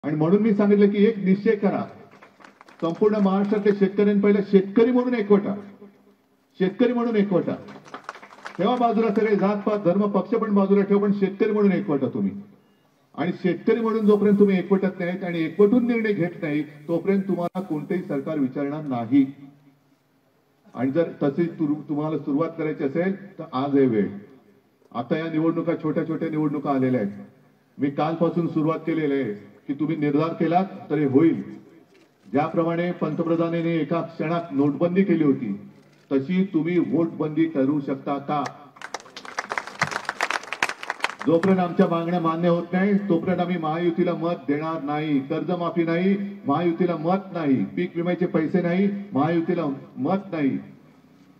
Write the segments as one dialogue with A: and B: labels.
A: आणि म्हणून मी सांगितलं की एक निश्चय करा, संपूर्ण महाराष्ट्रातले शेतकऱ्यांनी पहिला शेतकरी म्हणून एकवटा, शेतकरी म्हणून एकवटा. तेव्हा बाजूला सगळे जातपात धर्म पक्ष पण बाजूला ठेवा, पण शेतकरी म्हणून एकवटा तुम्ही. आणि शेतकरी म्हणून जोपर्यंत तुम्ही एकवटत नाहीत आणि एकवटून निर्णय घेत नाही तोपर्यंत तुम्हाला कोणतेही सरकार विचारणार नाही. आणि जर तशी तुम्हाला सुरुवात करायची असेल तर आज आहे वेळ. आता या निवडणुका छोट्या छोट्या निवडणुका आलेल्या आहेत. मी कालपासून सुरुवात केलेली आहे की तुम्ही निर्धार केलात तर हे होईल. ज्याप्रमाणे पंतप्रधानांनी एका क्षणात नोटबंदी केली होती तशी तुम्ही वोटबंदी करू शकता का? जोपर्यंत आमच्या मागण्या मान्य होत नाही तोपर्यंत आम्ही महायुतीला मत देणार नाही. कर्जमाफी नाही, महायुतीला मत नाही. पीक विम्याचे पैसे नाही, महायुतीला मत नाही.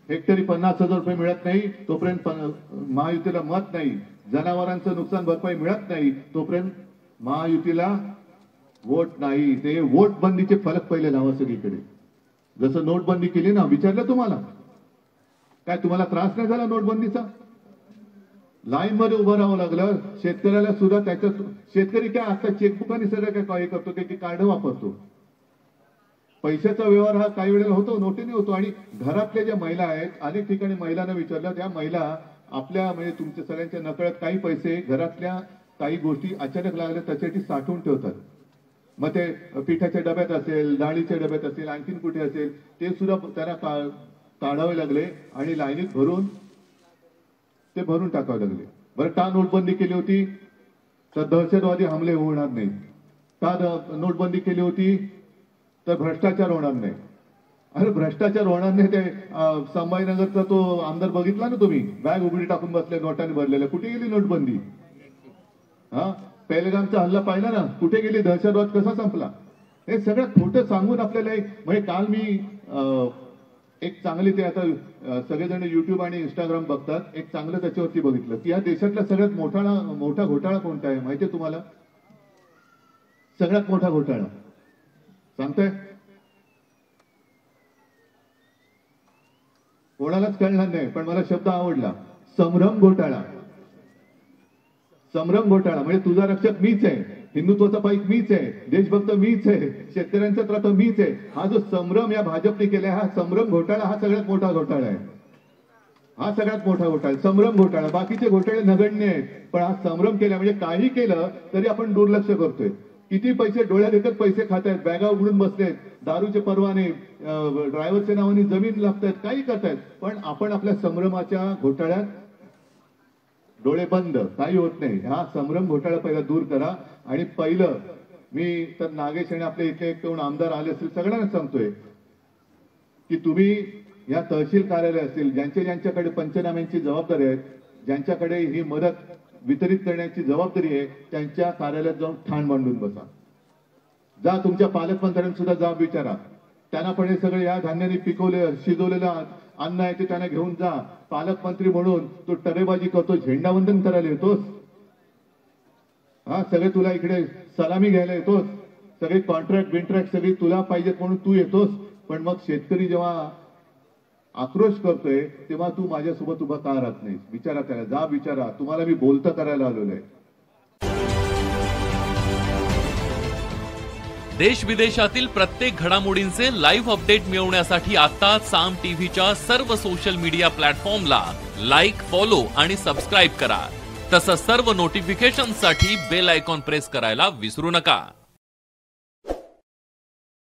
A: हेक्टरी 50,000 रुपये मिळत नाही तोपर्यंत महायुतीला मत नाही. जनावरांचं नुकसान भरपाई मिळत नाही तोपर्यंत महायुतीला वोट नाही. ते वोट बंदीचे फलक पहिले लावा सगळीकडे. जसं नोटबंदी केली ना, विचारलं तुम्हाला काय तुम्हाला त्रास नाही झाला नोटबंदीचा? लाईन मध्ये उभं राहावं लागलं. शेतकऱ्याला सुद्धा त्याच्या शेतकरी काय आता चेकबुकाने सगळं काय करतो की कार्ड वापरतो. पैशाचा व्यवहार हा काही वेळेला होतो, नोटीने होतो. आणि घरातल्या ज्या महिला आहेत, अनेक ठिकाणी महिलांना विचारलं, त्या महिला आपल्या म्हणजे तुमच्या सगळ्यांच्या नकळत काही पैसे घरातल्या काही गोष्टी अचानक लागल्या त्याच्यासाठी साठवून ठेवतात. मग ते पिठाच्या डब्यात असेल, डाळीच्या डब्यात असेल, आणखीन कुठे असेल, ते सुद्धा त्यांना काढावे लागले आणि लाईनीत भरून ते भरून टाकावे लागले. बरं, का नोटबंदी केली होती? तर दहशतवादी हमले होणार नाहीत. का नोटबंदी केली होती? तर भ्रष्टाचार होणार नाही. अरे भ्रष्टाचार होणार नाही. ते संभाजीनगरचा तो आमदार बघितला ना तुम्ही, बॅग उघडी टाकून बसले नोटाने भरलेल्या. कुठे गेली नोटबंदी? हा, पहलगामचा हल्ला पाहिला ना, कुठे गेली? दहशतवाद कसा संपला? हे सगळं खोटं सांगून आपल्याला म्हणजे काल मी एक चांगली, ते आता सगळेजण युट्यूब आणि इंस्टाग्राम बघतात, एक चांगलं त्याच्यावरती बघितलं की या देशातला सगळ्यात मोठा घोटाळा कोणता आहे माहितीये तुम्हाला? सगळ्यात मोठा घोटाळा सांगताय? कोणालाच कळणार नाही, पण मला शब्द आवडला, संभ्रम घोटाळा. संभ्रम घोटाळा म्हणजे तुझा रक्षक मीच आहे, हिंदुत्वाचा पाईक मीच आहे, देशभक्त मीच आहे, शेतकऱ्यांचा त्राता मीच आहे. हा जो संभ्रम या भाजपने केलाय, हा संभ्रम घोटाळा हा सगळ्यात मोठा घोटाळा आहे. हा सगळ्यात मोठा घोटाळा, संभ्रम घोटाळा. बाकीचे घोटाळे नगण्य आहेत, पण हा संभ्रम केला म्हणजे काही केलं तरी आपण दुर्लक्ष करतोय. किती पैसे डोळ्यात एकच पैसे खात आहेत, बॅगा उघडून बसलेत, दारूचे परवाने, ड्रायव्हरच्या नावाने जमीन लागतायत, काही करतायत, पण आपण आपल्या संभ्रमाच्या घोटाळ्यात डोळे बंद, काही होत नाही. हा संभ्रम घोटाळा पहिला दूर करा. आणि पहिलं मी तर नागेश आणि आपले इथे कोण आमदार आले असतील सगळ्यांना सांगतोय की तुम्ही या तहसील कार्यालय असतील, ज्यांच्याकडे पंचनाम्यांची जबाबदारी आहे, ज्यांच्याकडे ही मदत वितरित करण्याची जबाबदारी आहे, त्यांच्या कार्यालयात जाऊन ठाण मांडून बसा. जा, तुमच्या पालकमंत्र्यांना सुद्धा जा, विचारा त्यांना पण हे सगळं या धान्याने पिकवले शिजवलेलं अन्न आहे ते त्यांना घेऊन जा. पालकमंत्री म्हणून तो टरेबाजी करतो, झेंडावंदन करायला येतोस? हा, सगळे तुला इकडे सलामी घ्यायला येतोस, सगळे कॉन्ट्रॅक्ट बिंट्रॅक्ट सगळी तुला पाहिजेत म्हणून तू येतोस. पण मग शेतकरी जेव्हा आक्रोश करतोय तेव्हा तू माझ्यासोबत उभा का राहत नाही? विचारा त्याला, जा विचारा. तुम्हाला मी बोलतं करायला आलेलो आहे.
B: देश विदेशातील प्रत्येक घडामोडींचे लाईव्ह अपडेट मिळवण्यासाठी आता साम टीव्हीच्या सर्व सोशल मीडिया प्लॅटफॉर्मला लाईक, फॉलो आणि सबस्क्राईब करा. तसंच सर्व नोटिफिकेशनसाठी बेल आयकॉन प्रेस करायला विसरू नका.